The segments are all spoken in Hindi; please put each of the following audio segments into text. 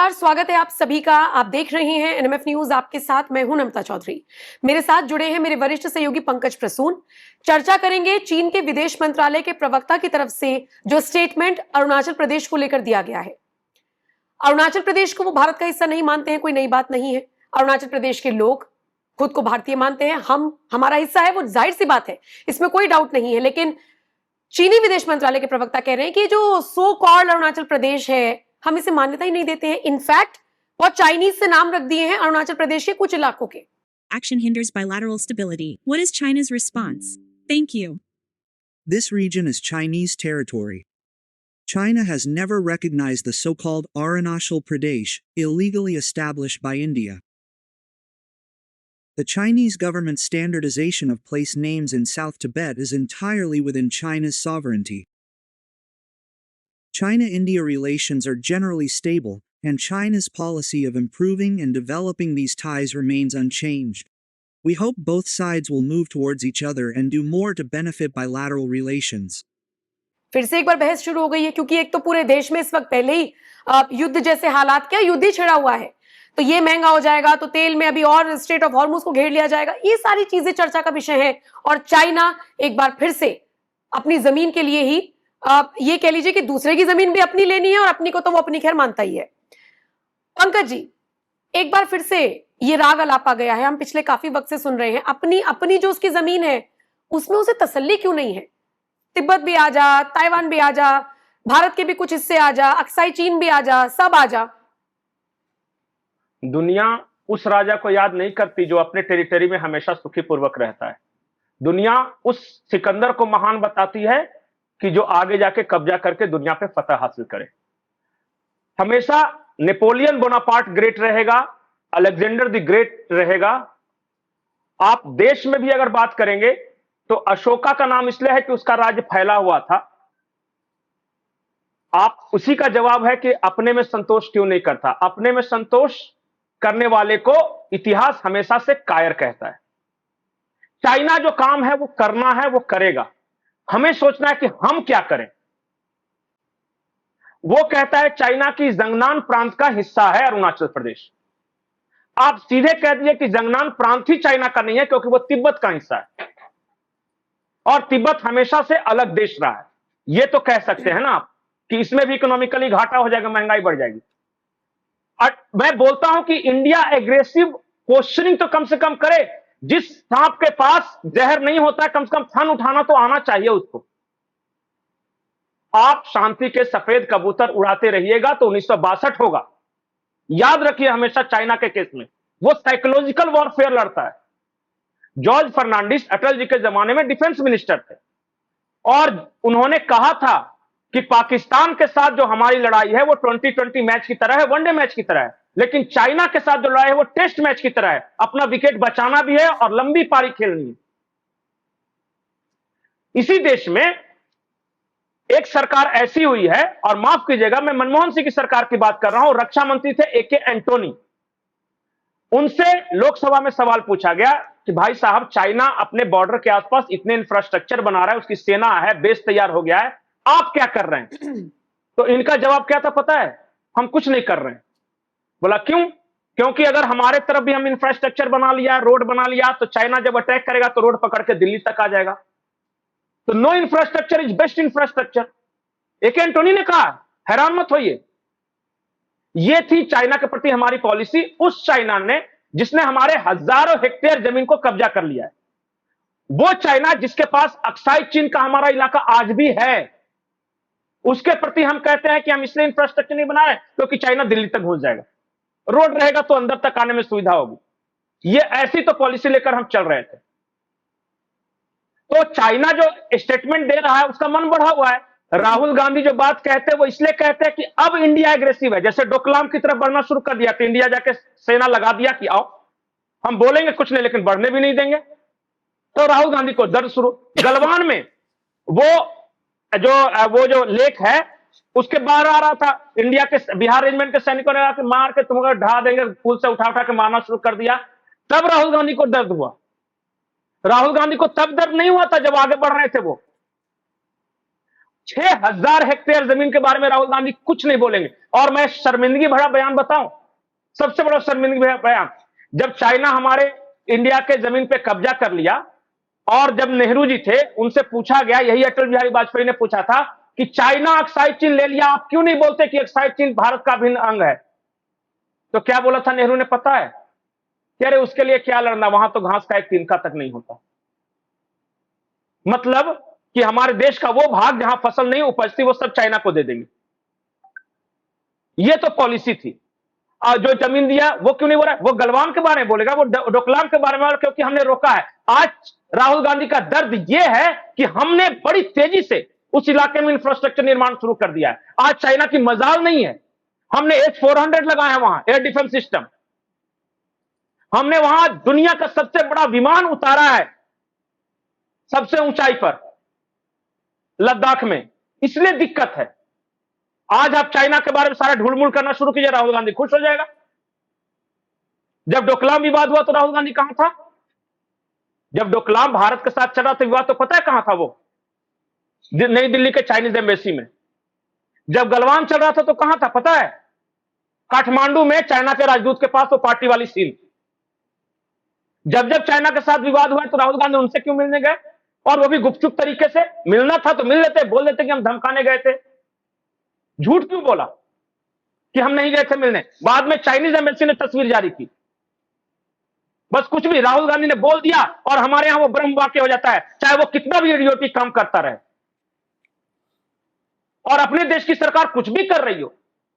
नमस्कार, स्वागत है आप सभी का। आप देख रहे हैं एनएमएफ न्यूज। आपके साथ मैं हूं नम्रता चौधरी। मेरे साथ जुड़े हैं मेरे वरिष्ठ सहयोगी पंकज प्रसून। चर्चा करेंगे चीन के विदेश मंत्रालय के प्रवक्ता की तरफ से जो स्टेटमेंट अरुणाचल प्रदेश को लेकर दिया गया है। अरुणाचल प्रदेश को वो भारत का हिस्सा नहीं मानते हैं, कोई नई बात नहीं है। अरुणाचल प्रदेश के लोग खुद को भारतीय मानते हैं, हमारा हिस्सा है, वो जाहिर सी बात है, इसमें कोई डाउट नहीं है। लेकिन चीनी विदेश मंत्रालय के प्रवक्ता कह रहे हैं कि जो सो कॉल्ड अरुणाचल प्रदेश है, हम इसे मान्यता ही नहीं देते हैं। इनफैक्ट वो चाइनीज से नाम रख दिए हैं अरुणाचल प्रदेश के कुछ इलाकों के। Action hinders bilateral stability. What is China's response? Thank you. This region is Chinese territory. China has never recognized the so-called Arunachal Pradesh, illegally established by India. The Chinese government's standardization of place names in South Tibet is entirely within China's sovereignty. China-India relations are generally stable, and China's policy of improving and developing these ties remains unchanged. We hope both sides will move towards each other and do more to benefit bilateral relations. फिर से एक बार बहस शुरू हो गई है, क्योंकि एक तो पूरे देश में इस वक्त पहले ही युद्ध जैसे हालात, क्या युद्ध ही छिड़ा हुआ है, तो ये महंगा हो जाएगा, तो तेल में अभी और स्ट्रेट ऑफ हॉर्मुज को घेर लिया जाएगा। ये सारी चीजें चर्चा का विषय है। और चाइना एक बार फिर से अपनी जमीन के लिए ही ये कह लीजिए कि दूसरे की जमीन भी अपनी लेनी है, और अपनी को तो वो अपनी खैर मानता ही है। पंकज जी, एक बार फिर से ये राग अलापा गया है, हम पिछले काफी वक्त से सुन रहे हैं। अपनी अपनी जो उसकी जमीन है उसमें उसे तसल्ली क्यों नहीं है? तिब्बत भी आ जा, ताइवान भी आ जा, भारत के भी कुछ हिस्से आ जा, अक्साई चीन भी आ जा, सब आ जा। दुनिया उस राजा को याद नहीं करती जो अपने टेरिटरी में हमेशा सुखी पूर्वक रहता है। दुनिया उस सिकंदर को महान बताती है कि जो आगे जाके कब्जा करके दुनिया पे फतह हासिल करे। हमेशा नेपोलियन बोनापार्ट ग्रेट रहेगा, अलेक्जेंडर द ग्रेट रहेगा। आप देश में भी अगर बात करेंगे तो अशोका का नाम इसलिए है कि उसका राज्य फैला हुआ था। आप उसी का जवाब है कि अपने में संतोष क्यों नहीं करता। अपने में संतोष करने वाले को इतिहास हमेशा से कायर कहता है। चाइना जो काम है वो करना है, वो करेगा। हमें सोचना है कि हम क्या करें। वो कहता है चाइना की जंगनान प्रांत का हिस्सा है अरुणाचल प्रदेश। आप सीधे कह दिए कि जंगनान प्रांत ही चाइना का नहीं है, क्योंकि वो तिब्बत का हिस्सा है और तिब्बत हमेशा से अलग देश रहा है। ये तो कह सकते हैं ना आप कि इसमें भी इकोनॉमिकली घाटा हो जाएगा, महंगाई बढ़ जाएगी। और मैं बोलता हूं कि इंडिया एग्रेसिव क्वेश्चनिंग तो कम से कम करे। जिस सांप के पास जहर नहीं होता, कम से कम फन उठाना तो आना चाहिए उसको। आप शांति के सफेद कबूतर उड़ाते रहिएगा तो 1962 होगा। याद रखिए हमेशा चाइना के केस में वो साइकोलॉजिकल वॉरफेयर लड़ता है। जॉर्ज फर्नांडिस अटल जी के जमाने में डिफेंस मिनिस्टर थे और उन्होंने कहा था कि पाकिस्तान के साथ जो हमारी लड़ाई है वो 2020 मैच की तरह है, वनडे मैच की तरह है। लेकिन चाइना के साथ जो लड़ाई है वो टेस्ट मैच की तरह है। अपना विकेट बचाना भी है और लंबी पारी खेलनी है। इसी देश में एक सरकार ऐसी हुई है, और माफ कीजिएगा मैं मनमोहन सिंह की सरकार की बात कर रहा हूं। रक्षा मंत्री थे ए.के. एंटोनी। उनसे लोकसभा में सवाल पूछा गया कि भाई साहब, चाइना अपने बॉर्डर के आसपास इतने इंफ्रास्ट्रक्चर बना रहा है, उसकी सेना है, बेस तैयार हो गया है, आप क्या कर रहे हैं? तो इनका जवाब क्या था पता है? हम कुछ नहीं कर रहे हैं। बोला क्यों? क्योंकि अगर हमारे तरफ भी हम इंफ्रास्ट्रक्चर बना लिया, रोड बना लिया, तो चाइना जब अटैक करेगा तो रोड पकड़ के दिल्ली तक आ जाएगा। तो no infrastructure is best infrastructure, AK. Antony ने कहा। हैरान मत होइए। यह थी चाइना के प्रति हमारी पॉलिसी। उस चाइना ने जिसने हमारे हजारों हेक्टेयर जमीन को कब्जा कर लिया है, वो चाइना जिसके पास अक्साई चीन का हमारा इलाका आज भी है, उसके प्रति हम कहते हैं कि हम इसलिए इंफ्रास्ट्रक्चर नहीं बना रहे क्योंकि चाइना दिल्ली तक घुस जाएगा। रोड रहेगा तो अंदर तक आने में सुविधा होगी। ये ऐसी तो पॉलिसी लेकर हम चल रहे थे। तो चाइना जो स्टेटमेंट दे रहा है उसका मन बढ़ा हुआ है। राहुल गांधी जो बात कहते हैं वो इसलिए कहते हैं कि अब इंडिया एग्रेसिव है। जैसे डोकलाम की तरफ बढ़ना शुरू कर दिया तो इंडिया जाके सेना लगा दिया कि आओ, हम बोलेंगे कुछ नहीं लेकिन बढ़ने भी नहीं देंगे। तो राहुल गांधी को दर्द शुरू। गलवान में वो जो लेक है उसके बाहर आ रहा था, इंडिया के बिहार रेजिमेंट के सैनिकों ने आके मार के तुमको ढा देंगे, पुल से उठा उठा के मारना शुरू कर दिया। तब राहुल गांधी को दर्द हुआ। राहुल गांधी को तब दर्द नहीं हुआ था जब आगे बढ़ रहे थे वो। 6,000 हेक्टेयर जमीन के बारे में राहुल गांधी कुछ नहीं बोलेंगे। और मैं शर्मिंदगी भरा बयान बताऊं, सबसे बड़ा शर्मिंदगी भरा बयान, जब चाइना हमारे इंडिया के जमीन पे कब्जा कर लिया और जब नेहरू जी थे उनसे पूछा गया, यही अटल बिहारी वाजपेयी ने पूछा था कि चाइना अक्साई चीन ले लिया, आप क्यों नहीं बोलते कि अक्साई चीन भारत का अभिन्न अंग है? तो क्या बोला था नेहरू ने पता है? कि अरे उसके लिए क्या लड़ना, वहां तो घास का एक तिनका तक नहीं होता। मतलब कि हमारे देश का वो भाग जहां फसल नहीं उपजती वो सब चाइना को दे देंगे। ये तो पॉलिसी थी। जो जमीन दिया वो क्यों नहीं बोल रहा है? वो गलवान के बारे में बोलेगा, वो डोकलाम के बारे में, क्योंकि हमने रोका है। आज राहुल गांधी का दर्द यह है कि हमने बड़ी तेजी से उस इलाके में इंफ्रास्ट्रक्चर निर्माण शुरू कर दिया है। आज चाइना की मजाल नहीं है। हमने H-400 लगाया है वहां, एयर डिफेंस सिस्टम। हमने वहां दुनिया का सबसे बड़ा विमान उतारा है सबसे ऊंचाई पर, लद्दाख में। इसलिए दिक्कत है। आज आप चाइना के बारे में सारा ढुलमुल करना शुरू कीजिए, राहुल गांधी खुश हो जाएगा। जब डोकलाम विवाद हुआ तो राहुल गांधी कहां था? जब डोकलाम भारत के साथ चला तो विवाद तो पता है कहां था? वो नई दिल्ली के चाइनीज एम्बेसी में। जब गलवान चल रहा था तो कहां था पता है? काठमांडू में चाइना के राजदूत के पास वो पार्टी वाली सीन। जब जब चाइना के साथ विवाद हुआ तो राहुल गांधी उनसे क्यों मिलने गए? और वो भी गुपचुप तरीके से। मिलना था तो मिल लेते, बोल देते कि हम धमकाने गए थे। झूठ क्यों बोला कि हम नहीं गए थे मिलने? बाद में चाइनीज एम्बेसी ने तस्वीर जारी की। बस कुछ भी राहुल गांधी ने बोल दिया और हमारे यहां वो ब्रह्म वाक्य हो जाता है, चाहे वो कितना भी इडियोटिक काम करता रहे। और अपने देश की सरकार कुछ भी कर रही हो,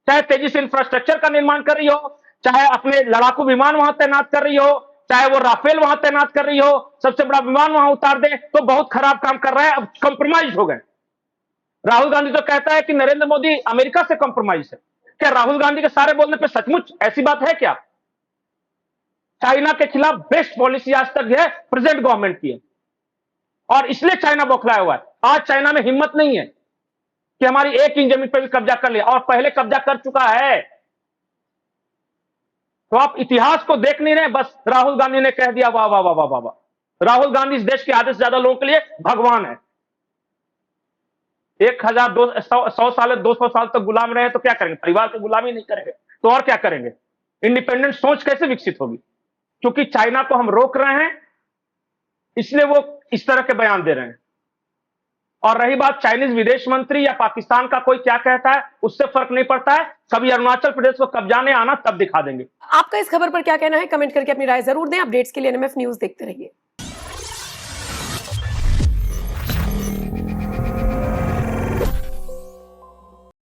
चाहे तेजी से इंफ्रास्ट्रक्चर का निर्माण कर रही हो, चाहे अपने लड़ाकू विमान वहां तैनात कर रही हो, चाहे वो राफेल वहां तैनात कर रही हो, सबसे बड़ा विमान वहां उतार दे, तो बहुत खराब काम कर रहा है। अब कंप्रोमाइज हो गए। राहुल गांधी तो कहता है कि नरेंद्र मोदी अमेरिका से कंप्रोमाइज है। क्या राहुल गांधी के सारे बोलने पे सचमुच ऐसी बात है क्या? चाइना के खिलाफ बेस्ट पॉलिसी आज तक है प्रेजेंट गवर्नमेंट की है, और इसलिए चाइना बौखलाया हुआ है। आज चाइना में हिम्मत नहीं है कि हमारी एक इंच जमीन पर भी कब्जा कर लिया, और पहले कब्जा कर चुका है। तो आप इतिहास को देख नहीं रहे, बस राहुल गांधी ने कह दिया वाह वाह वाह वाह वाह वाह। राहुल गांधी इस देश के आधे से ज्यादा लोगों के लिए भगवान है। 1,200 साल 200 साल तक गुलाम रहे तो क्या करेंगे? परिवार की गुलामी नहीं करेंगे तो और क्या करेंगे? इंडिपेंडेंट सोच कैसे विकसित होगी? क्योंकि चाइना को हम रोक रहे हैं, इसलिए वो इस तरह के बयान दे रहे हैं। और रही बात चाइनीज विदेश मंत्री या पाकिस्तान का कोई क्या कहता है, उससे फर्क नहीं पड़ता है। कभी अरुणाचल प्रदेश को कब्जाने आना, तब दिखा देंगे। आपका इस खबर पर क्या कहना है? कमेंट करके अपनी राय जरूर दें। अपडेट्स के लिए NMF न्यूज देखते रहिए।